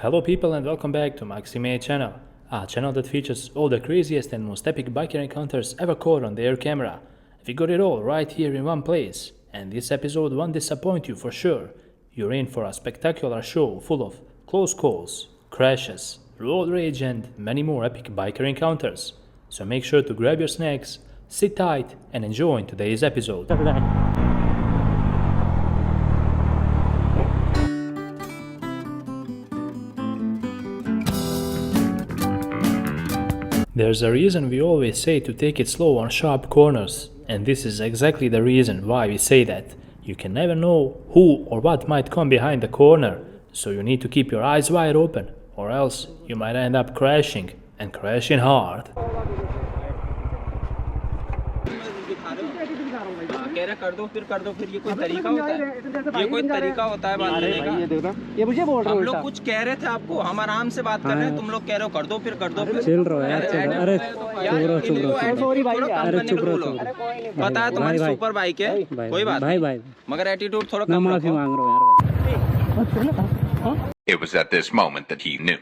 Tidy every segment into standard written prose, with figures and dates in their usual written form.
Hello people and welcome back to Maxi channel, a channel that features all the craziest and most epic biker encounters ever caught on their camera. We got it all right here in one place, and this episode won't disappoint you for sure. You're in for a spectacular show full of close calls, crashes, road rage and many more epic biker encounters. So make sure to grab your snacks, sit tight and enjoy today's episode. There's a reason we always say to take it slow on sharp corners, and this is exactly the reason why we say that. You can never know who or what might come behind the corner, so you need to keep your eyes wide open, or else you might end up crashing, and crashing hard. कर दो फिर ये कोई तरीका होता है? ये कोई तरीका होता है बात करने का? ये मुझे बोल रहे हो? हम लोग कुछ कह रहे थे आपको, हम आराम से बात कर रहे हैं, तुम लोग कह रहे हो कर दो फिर चिल रहो यार, अरे चुप रहो सॉरी भाई, अरे चुप रहो, पता है तुम्हारी सुपर बाइक है, कोई बात भाई, मगर एटीट्यूड थोड़ा कम रखो। माफी मांग रहा हूं यार भाई। It was at this moment that he knew.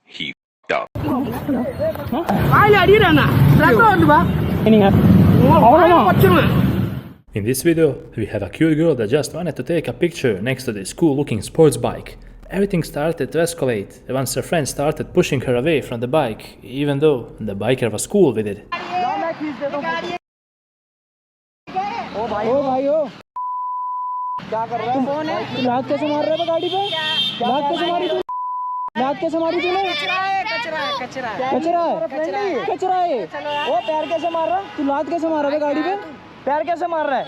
He f***ed up. In this video, we have a cute girl that just wanted to take a picture next to this cool looking sports bike. Everything started to escalate once her friend started pushing her away from the bike, even though the biker was cool with it. क्या कर रहा है? कौन है? तू लात कैसे मार रहा है गाड़ी पे? लात कैसे मारी तूने? कचरा है। वो पैर कैसे मार रहा है? तू लात कैसे मार रहा है गाड़ी पे? पैर कैसे मार रहा है?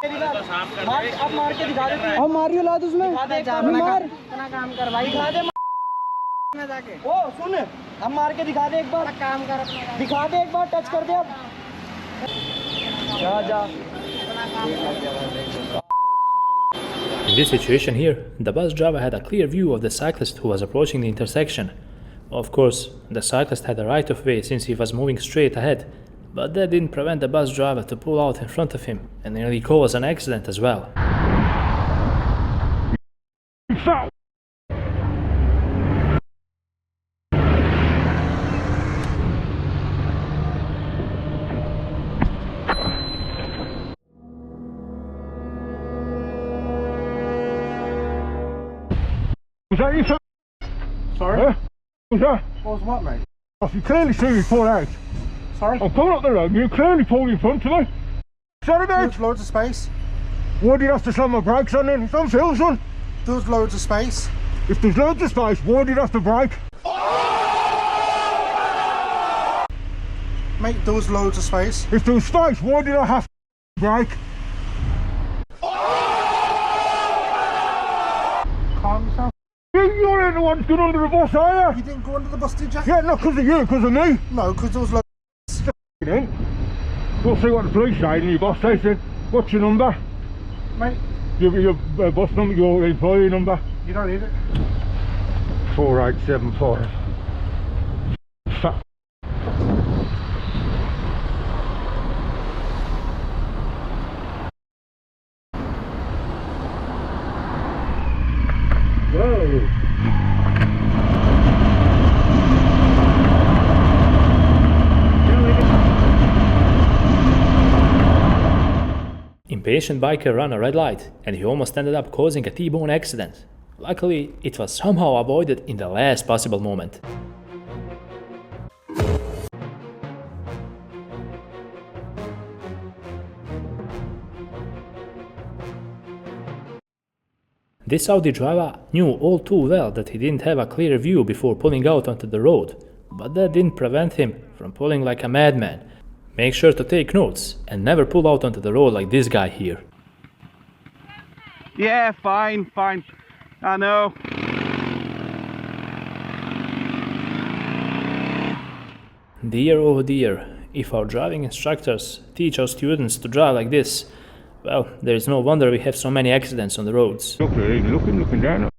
अब मार के दिखा दे। अब मारियो लात उसमें। मार। अपना काम कर भाई। दिखा दे में जाके। ओ सुन, अब मार के दिखा दे एक बार। काम कर अपना। दिखा दे एक बार, टच कर दे अब। जा। In this situation here, the bus driver had a clear view of the cyclist who was approaching the intersection. Of course, the cyclist had the right of way since he was moving straight ahead, but that didn't prevent the bus driver to pull out in front of him and nearly cause an accident as well. Was that you, sir? Sorry? Huh? Was that? What was what, mate? You clearly see me pull out. Sorry? I'm coming up the road, you clearly pulled in front of me. Sorry, mate. There's loads of space. Why did you have to slam my brakes on then? It's unfair, son. There's loads of space. If there's loads of space, why did you have to brake? Mate, there was loads of space. If there was space, why did I have to brake? Calm yourself. You're the one who's gone under the bus, are you? You didn't go under the bus, did you? Yeah, not because of you, because of me. No, because there was loads of space. Then we'll see what the police say and your boss says then. What's your number? Mate, Your bus number, your employee number? you don't need it. 4875. Fuck. Whoa. Impatient biker ran a red light and he almost ended up causing a T-bone accident. Luckily, it was somehow avoided in the last possible moment. This Audi driver knew all too well that he didn't have a clear view before pulling out onto the road, but that didn't prevent him from pulling like a madman. Make sure to take notes and never pull out onto the road like this guy here. Yeah, fine. I know. Dear oh dear, if our driving instructors teach our students to drive like this, well, there is no wonder we have so many accidents on the roads. Looking down.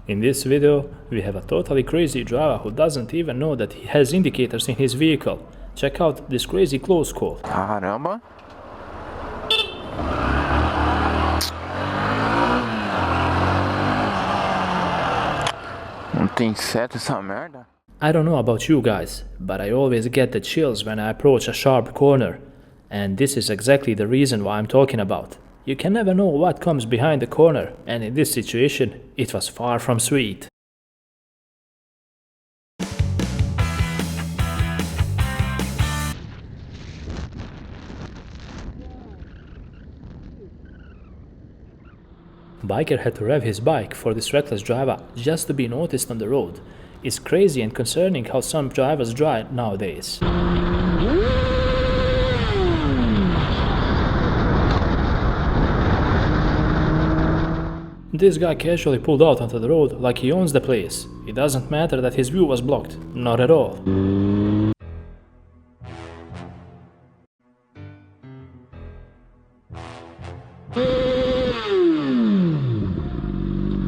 In this video, we have a totally crazy driver who doesn't even know that he has indicators in his vehicle. Check out this crazy close call. Caramba. Não tem seta essa merda? I don't know about you guys, but I always get the chills when I approach a sharp corner. And this is exactly the reason why I'm talking about. You can never know what comes behind the corner, and in this situation, it was far from sweet. Biker had to rev his bike for this reckless driver just to be noticed on the road. It's crazy and concerning how some drivers drive nowadays. This guy casually pulled out onto the road like he owns the place. It doesn't matter that his view was blocked, not at all.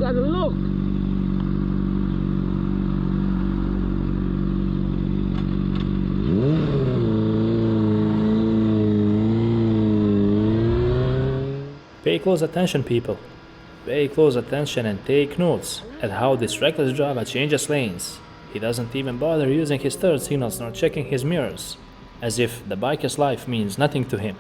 Look! Pay close attention, people. Pay close attention and take notes at how this reckless driver changes lanes. He doesn't even bother using his turn signals nor checking his mirrors, as if the biker's life means nothing to him.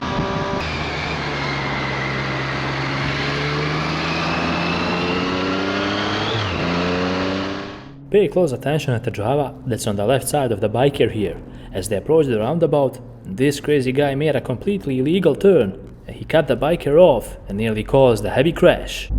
Pay close attention at the driver that's on the left side of the biker here. As they approach the roundabout, this crazy guy made a completely illegal turn. He cut the biker off and nearly caused a heavy crash.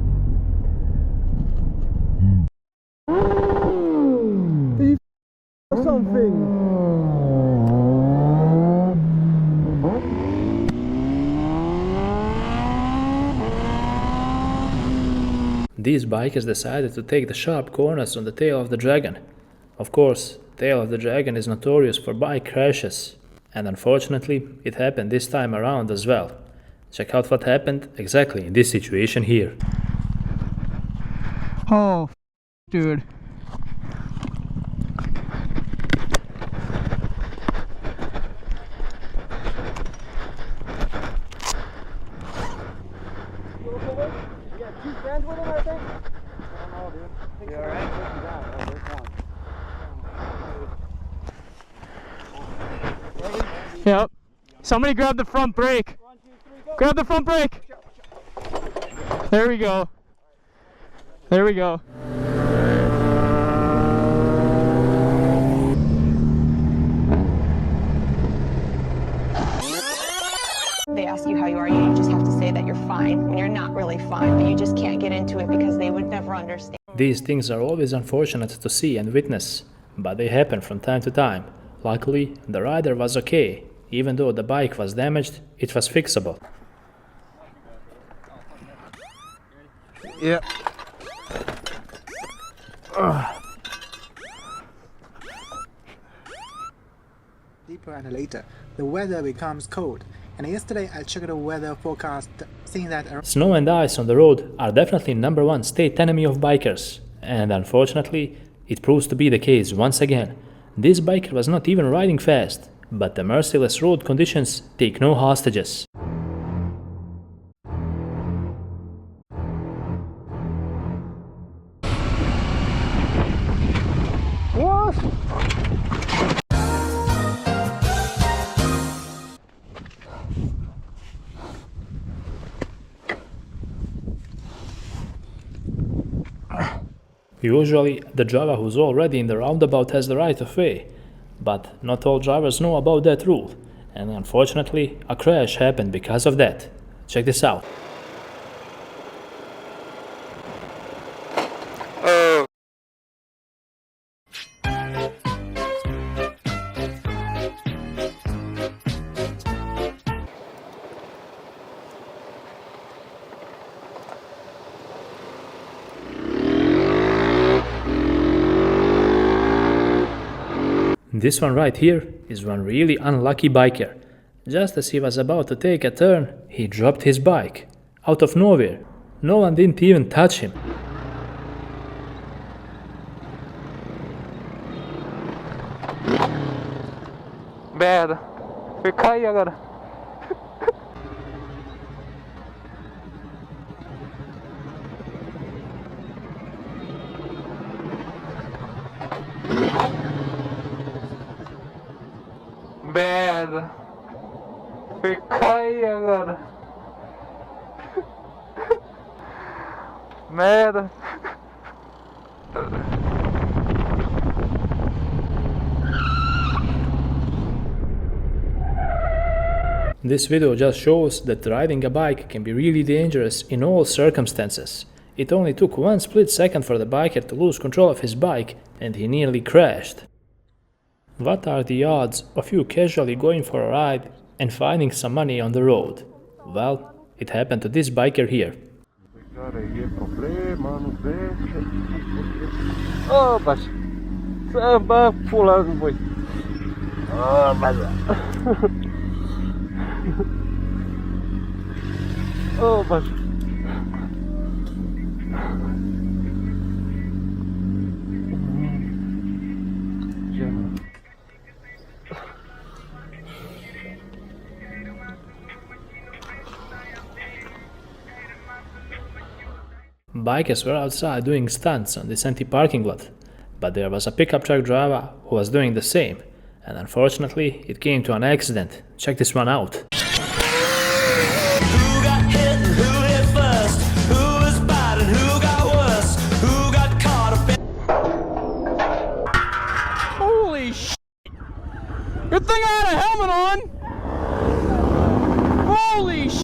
These bikers decided to take the sharp corners on the tail of the dragon. Of course, tail of the dragon is notorious for bike crashes, and unfortunately it happened this time around as well. Check out what happened exactly in this situation here. Oh, dude. Yep. Somebody grab the front brake. Grab the front brake. There we go. There we go. They ask you how you are, you just have to say that you're fine when you're not really fine, but you just can't get into it because they would never understand. These things are always unfortunate to see and witness, but they happen from time to time. Luckily, the rider was okay. Even though the bike was damaged, it was fixable. Yeah. Deeper and later, the weather becomes cold. And yesterday I checked the weather forecast, seeing that Snow and ice on the road are definitely #1 state enemy of bikers. And unfortunately, it proves to be the case once again. This biker was not even riding fast, but the merciless road conditions take no hostages. What? Usually, the driver who's already in the roundabout has the right of way, but not all drivers know about that rule, and unfortunately, a crash happened because of that. Check this out. This one right here is one really unlucky biker. Just as he was about to take a turn, he dropped his bike. Out of nowhere. No one didn't even touch him. Merda. Foi cair agora. merda. Fica aí agora. Merda. This video just shows that riding a bike can be really dangerous in all circumstances. It only took one split second for the biker to lose control of his bike and he nearly crashed. What are the odds of you casually going for a ride and finding some money on the road? Well, it happened to this biker here. Oh, mas samba pulando foi. Oh, mas oh, mas Bikers were outside doing stunts on this empty parking lot, but there was a pickup truck driver who was doing the same, and unfortunately it came to an accident. Check this one out. Who got hit and who hit first? Who was bad and who got worse? Who got caught up in... holy sh**! Good thing I had a helmet on! Holy sh**!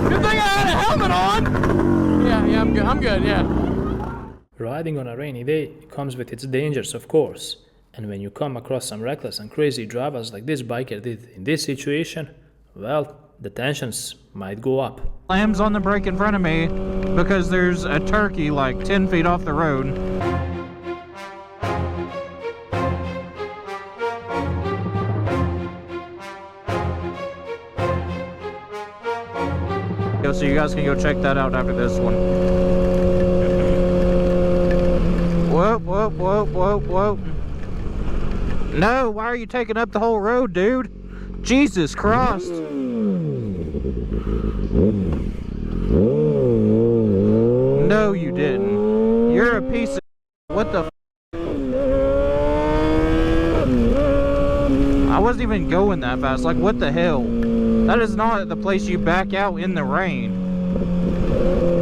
Good thing I had a helmet on! Yeah, I'm good, yeah. Riding on a rainy day comes with its dangers, of course, and when you come across some reckless and crazy drivers like this biker did in this situation, well, the tensions might go up. Slams on the brake in front of me because there's a turkey like 10 feet off the road. So you guys can go check that out after this one. Whoa, whoa, whoa, whoa, whoa. No, why are you taking up the whole road, dude? Jesus Christ. No, you didn't. You're a piece of... What the... I wasn't even going that fast. Like, what the hell? That is not the place you back out in the rain.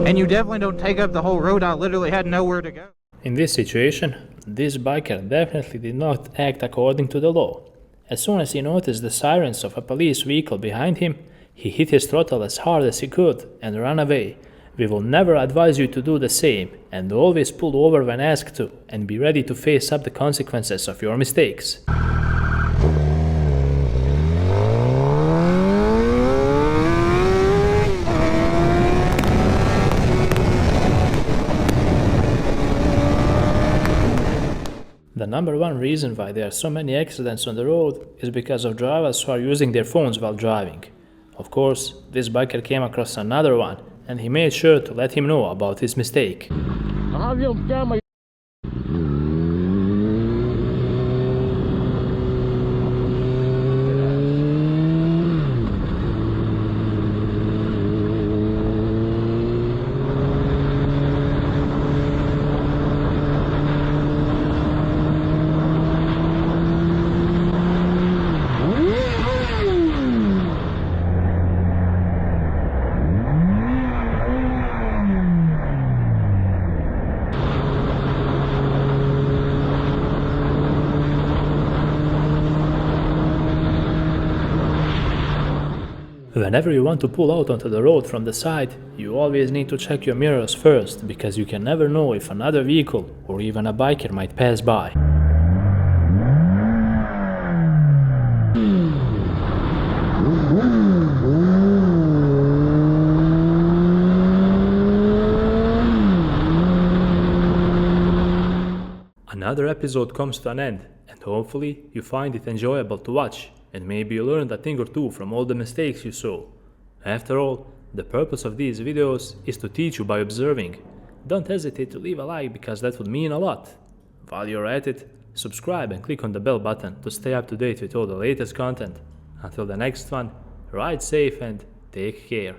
And you definitely don't take up the whole road. I literally had nowhere to go. In this situation, this biker definitely did not act according to the law. As soon as he noticed the sirens of a police vehicle behind him, he hit his throttle as hard as he could and ran away. We will never advise you to do the same, and always pull over when asked to, and be ready to face up the consequences of your mistakes. The number one reason why there are so many accidents on the road is because of drivers who are using their phones while driving. Of course, this biker came across another one, and he made sure to let him know about his mistake. Whenever you want to pull out onto the road from the side, you always need to check your mirrors first, because you can never know if another vehicle or even a biker might pass by. Another episode comes to an end, and hopefully you find it enjoyable to watch, and maybe you learned a thing or two from all the mistakes you saw. After all, the purpose of these videos is to teach you by observing. Don't hesitate to leave a like, because that would mean a lot. While you're at it, subscribe and click on the bell button to stay up to date with all the latest content. Until the next one, ride safe and take care.